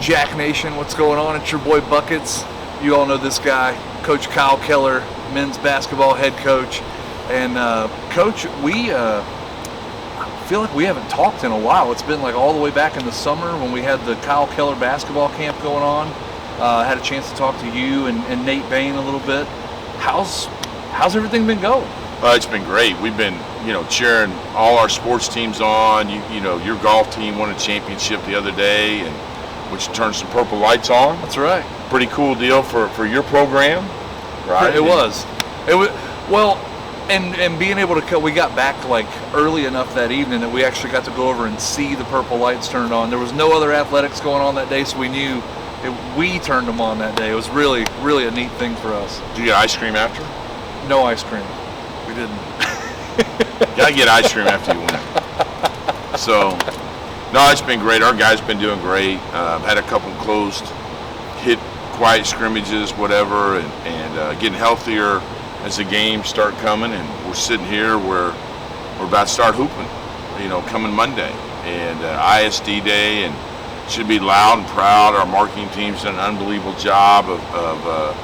Jack Nation, what's going on? It's your boy Buckets. You all know this guy, Coach Kyle Keller, men's basketball head coach. And Coach, we feel like we haven't talked in a while. It's been like all the way back in the summer when we had the Kyle Keller basketball camp going on. Had a chance to talk to you and Nate Bain a little bit. How's everything been going? It's been great. We've been, cheering all our sports teams on. Your golf team won a championship the other day, and which turned some purple lights on. That's right. Pretty cool deal for your program, right? It was. Well, and being able to we got back like early enough that evening that we actually got to go over and see the purple lights turned on. There was no other athletics going on that day, so we knew we turned them on that day. It was really, really a neat thing for us. Did you get ice cream after? No ice cream. We didn't. Gotta get ice cream after you win. So, no, it's been great. Our guys been doing great. Had a couple closed, hit quiet scrimmages, whatever, and getting healthier as the games start coming. And we're sitting here where we're about to start hooping, coming Monday. And ISD Day, and should be loud and proud. Our marketing team's done an unbelievable job of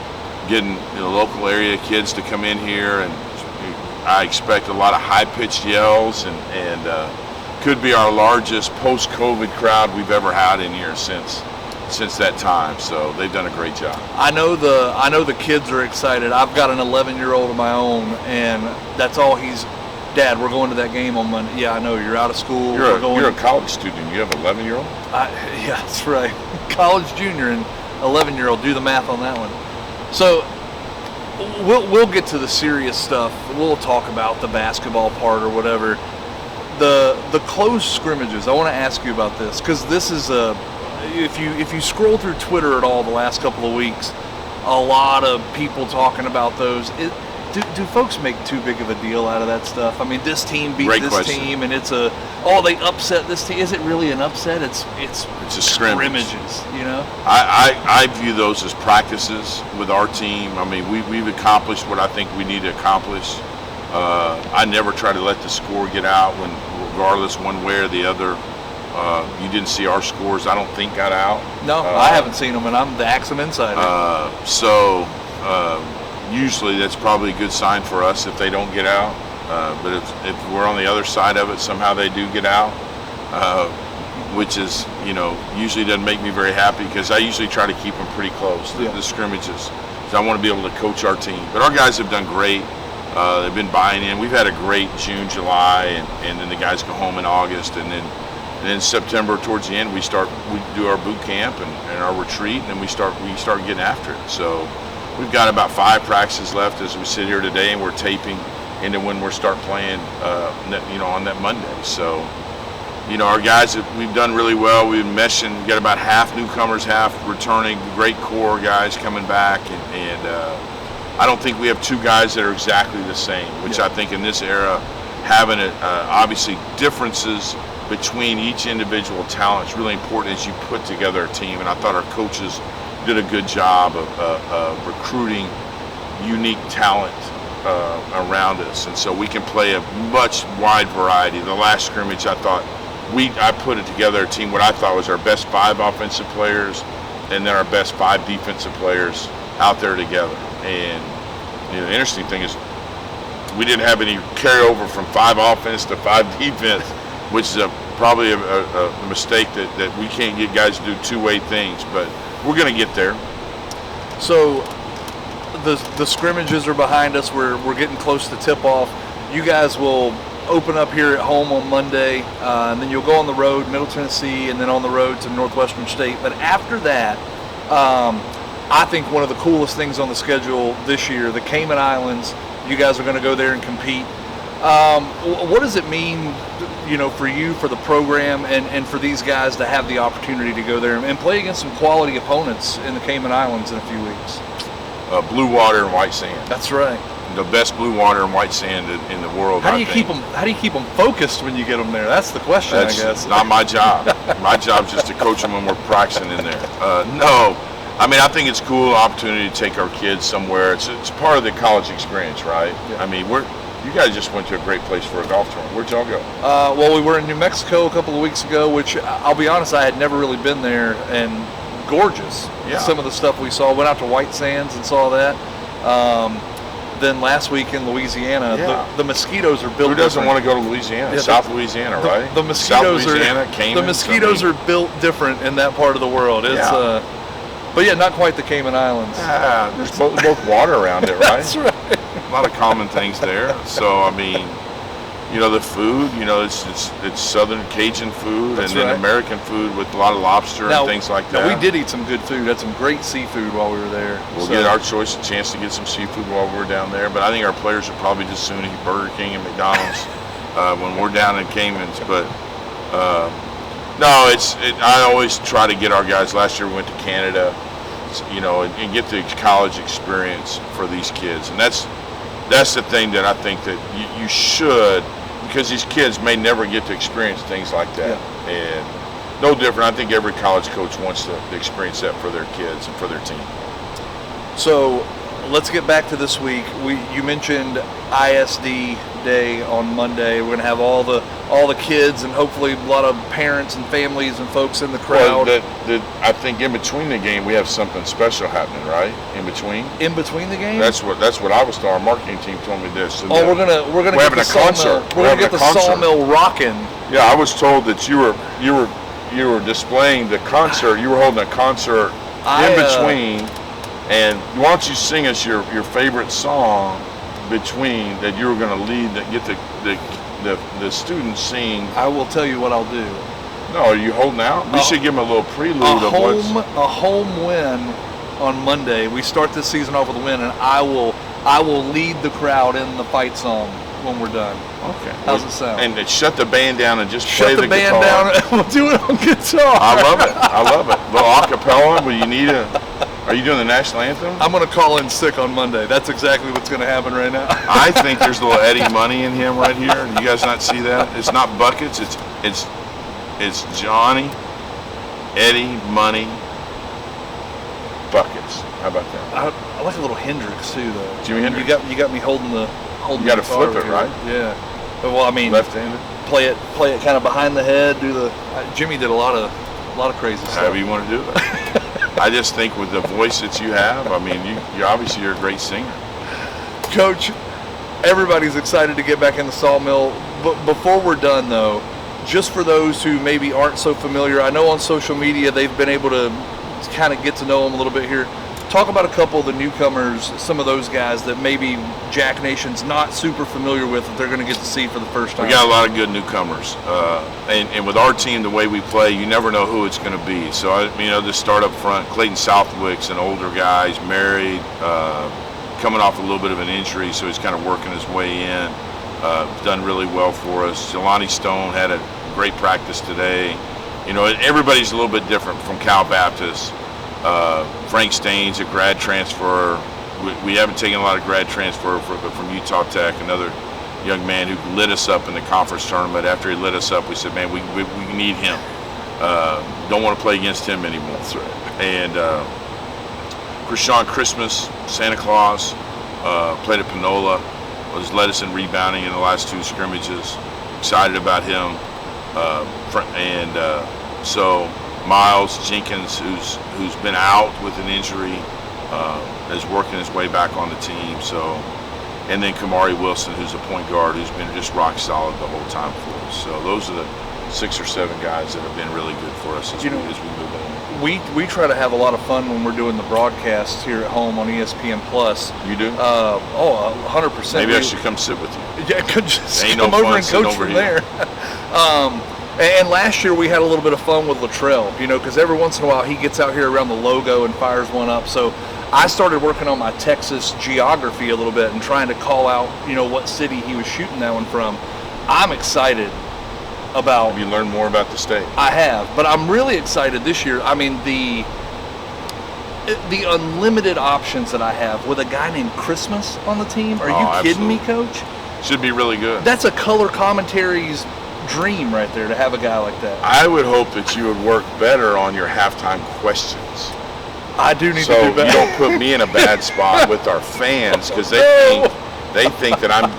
getting local area kids to come in here, and I expect a lot of high-pitched yells, and could be our largest post-COVID crowd we've ever had in here since that time. So they've done a great job. I know the kids are excited. I've got an 11-year-old of my own, and that's all he's. Dad, we're going to that game on Monday. Yeah, I know. You're out of school. You're a college student. You have an 11-year-old? Yeah, that's right. College junior and 11-year-old. Do the math on that one. So we'll get to the serious stuff. We'll talk about the basketball part or whatever. The closed scrimmages. I want to ask you about this because this is if you scroll through Twitter at all the last couple of weeks, a lot of people talking about those. Do folks make too big of a deal out of that stuff? I mean, this team beat this team, and it's they upset this team. Is it really an upset? It's a scrimmages. I view those as practices with our team. I mean, we've accomplished what I think we need to accomplish. I never try to let the score get out regardless one way or the other. You didn't see our scores, I don't think, got out. No, I haven't seen them, and I'm the Em Insider. Usually that's probably a good sign for us if they don't get out. But if we're on the other side of it, somehow they do get out, which is, usually doesn't make me very happy because I usually try to keep them pretty close, the scrimmages. So I want to be able to coach our team. But our guys have done great. They've been buying in. We've had a great June, July, and then the guys go home in August. And then September, towards the end, we do our boot camp and our retreat, and then we start getting after it. So we've got about 5 practices left as we sit here today, and we're taping into when we're start playing, on that Monday. So, our guys, we've done really well. We've been meshing. We've got about half newcomers, half returning. Great core guys coming back, and I don't think we have 2 guys that are exactly the same, which I think in this era, having obviously differences between each individual talent is really important as you put together a team. And I thought our coaches did a good job of recruiting unique talent around us, and so we can play a much wide variety. The last scrimmage, I thought I put it together a team what I thought was our best 5 offensive players, and then our best 5 defensive players out there together. And the interesting thing is we didn't have any carryover from 5 offense to 5 defense, which is probably a mistake that we can't get guys to do two-way things, but we're going to get there. So the scrimmages are behind us. We're getting close to tip-off. You guys will open up here at home on Monday, and then you'll go on the road, Middle Tennessee, and then on the road to Northwestern State. But after that, I think one of the coolest things on the schedule this year, the Cayman Islands, you guys are going to go there and compete. What does it mean, for you, for the program, and for these guys to have the opportunity to go there and play against some quality opponents in the Cayman Islands in a few weeks? Blue water and white sand. That's right. The best blue water and white sand in the world. How do you keep them focused when you get them there? That's the question, I guess. Not my job. My job is just to coach them when we're practicing in there. No, I mean, I think it's a cool opportunity to take our kids somewhere. It's part of the college experience, right? Yeah. I mean, you guys just went to a great place for a golf tournament. Where'd y'all go? Well, we were in New Mexico a couple of weeks ago, which I'll be honest, I had never really been there, and gorgeous. Yeah. Some of the stuff we saw. Went out to White Sands and saw that. Then last week in Louisiana, the mosquitoes are built. Who doesn't different. want to go to Louisiana? South Louisiana, right? The mosquitoes South Louisiana, Cayman, the mosquitoes are built different in that part of the world. It's but yeah, not quite the Cayman Islands. There's both water around it, right? That's right. A lot of common things there. So I mean, the food, it's Southern Cajun food, That's and then right. American food with a lot of lobster and things like that. Now we did eat some good food. Had some great seafood while we were there. We'll get our chance to get some seafood while we're down there. But I think our players are probably just soon eat Burger King and McDonald's when we're down in Cayman's. But no, I always try to get our guys. Last year we went to Canada, and get the college experience for these kids, and that's the thing that I think that you should, because these kids may never get to experience things like that. Yeah. And no different. I think every college coach wants to experience that for their kids and for their team. So let's get back to this week. You mentioned ISD Day on Monday. We're going to have all the kids and hopefully a lot of parents and families and folks in the crowd. Well, I think in between the game we have something special happening, right? In between. In between the game. That's what I was told. Our marketing team told me this. So we're gonna get having the a concert. We're gonna get the Sawmill rocking. Yeah, I was told that you were displaying the concert. You were holding a concert in between. And why don't you sing us your favorite song between that you were going to lead, that get the students sing? I will tell you what I'll do. No, are you holding out? We should give them a little prelude a home win on Monday. We start this season off with a win, and I will lead the crowd in the fight song when we're done. Okay. How's it sound? And shut the band down and just play the guitar. Shut the band down and we'll do it on guitar. I love it. A little acapella. Will you need Are you doing the national anthem? I'm going to call in sick on Monday. That's exactly what's going to happen right now. I think there's a little Eddie Money in him right here. Do you guys not see that? It's not buckets. It's Johnny, Eddie Money, buckets. How about that? I like a little Hendrix too, though. Jimi Hendrix. You got me holding the. You got to flip it, right? Yeah. Well, I mean, left-handed. Play it kind of behind the head. Do the. Jimmy did a lot of crazy stuff. However you want to do it. I just think with the voice that you have, I mean, you obviously you're a great singer. Coach, everybody's excited to get back in the Sawmill. But before we're done, though, just for those who maybe aren't so familiar, I know on social media they've been able to kind of get to know them a little bit here. Talk about a couple of the newcomers, some of those guys that maybe Jack Nation's not super familiar with that they're going to get to see for the first time. We got a lot of good newcomers, and with our team, the way we play, you never know who it's going to be. So, to start up front, Clayton Southwick's an older guy, he's married, coming off a little bit of an injury, so he's kind of working his way in. Done really well for us. Jelani Stone had a great practice today. Everybody's a little bit different from Cal Baptist. Frank Staines, a grad transfer. We haven't taken a lot of grad transfer from Utah Tech, another young man who lit us up in the conference tournament. After he lit us up, we said, man, we need him. Don't want to play against him anymore. That's right. And Krishan Christmas, Santa Claus, played at Panola, led us in rebounding in the last two scrimmages. Excited about him. So Miles Jenkins, who's been out with an injury, is working his way back on the team. So, and then Kamari Wilson, who's a point guard, who's been just rock solid the whole time for us. So those are the 6 or 7 guys that have been really good for us as we move on. We try to have a lot of fun when we're doing the broadcasts here at home on ESPN Plus. You do? 100%. Maybe I should come sit with you. Yeah, could just Ain't come no over fun and coach over from here. there. And last year we had a little bit of fun with Latrell, because every once in a while he gets out here around the logo and fires one up. So I started working on my Texas geography a little bit and trying to call out, what city he was shooting that one from. I'm excited about. Have you learned more about the state? I have, but I'm really excited this year. I mean, the unlimited options that I have with a guy named Christmas on the team. Are you kidding me, Coach? Should be really good. That's a color commentary's dream right there to have a guy like that. I would hope that you would work better on your halftime questions. I do need to do better. So you don't put me in a bad spot with our fans, because they think that I'm,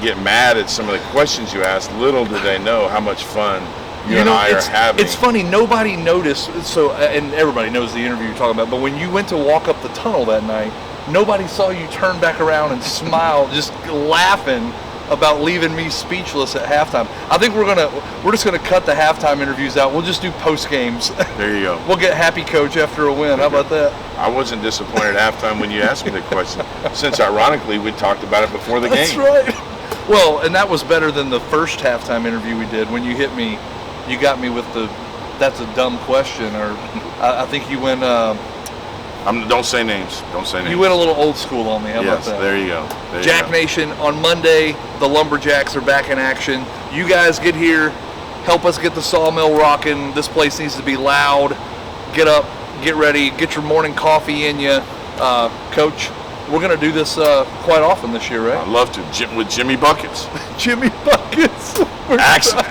getting mad at some of the questions you ask. Little do they know how much fun you and I are having. It's funny, nobody noticed, so, and everybody knows the interview you're talking about, but when you went to walk up the tunnel that night, nobody saw you turn back around and smile, just laughing about leaving me speechless at halftime. I think we're just gonna cut the halftime interviews out. We'll just do post games. There you go. We'll get happy coach after a win. How about that? I wasn't disappointed at halftime when you asked me the question, since ironically we talked about it before the game. That's right. Well, and that was better than the first halftime interview we did when you hit me. You got me with the, that's a dumb question, or I think you went. Don't say names. Don't say names. You went a little old school on me. How about that? There you go. Jack Nation, on Monday, the Lumberjacks are back in action. You guys get here, help us get the Sawmill rocking. This place needs to be loud. Get up, get ready, get your morning coffee in you. Coach, we're going to do this quite often this year, right? I'd love to, with Jimmy Buckets. Jimmy Buckets. Excellent.